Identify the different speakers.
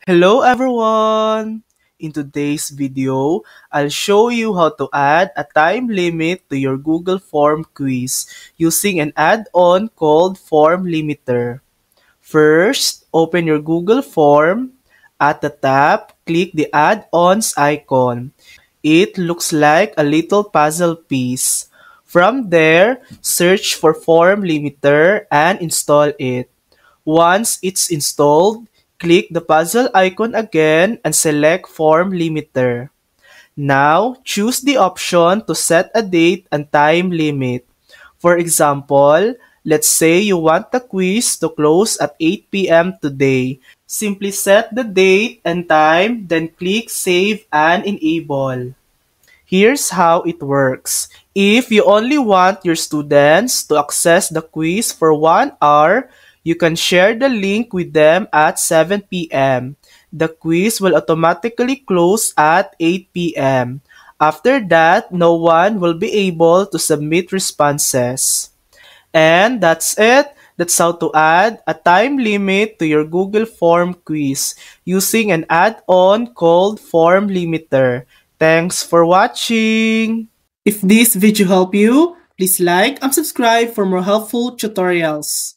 Speaker 1: Hello everyone! In today's video, I'll show you how to add a time limit to your Google Form quiz using an add-on called Form Limiter. First, open your Google Form. At the top, click the add-ons icon. It looks like a little puzzle piece. From there, search for Form Limiter and install it. Once it's installed, click the puzzle icon again and select Form Limiter. Now, choose the option to set a date and time limit. For example, let's say you want the quiz to close at 8 p.m. today. Simply set the date and time, then click Save and Enable. Here's how it works. If you only want your students to access the quiz for 1 hour, you can share the link with them at 7 p.m. The quiz will automatically close at 8 p.m. After that, no one will be able to submit responses. And that's it. That's how to add a time limit to your Google Form quiz using an add-on called Form Limiter. Thanks for watching! If this video helped you, please like and subscribe for more helpful tutorials.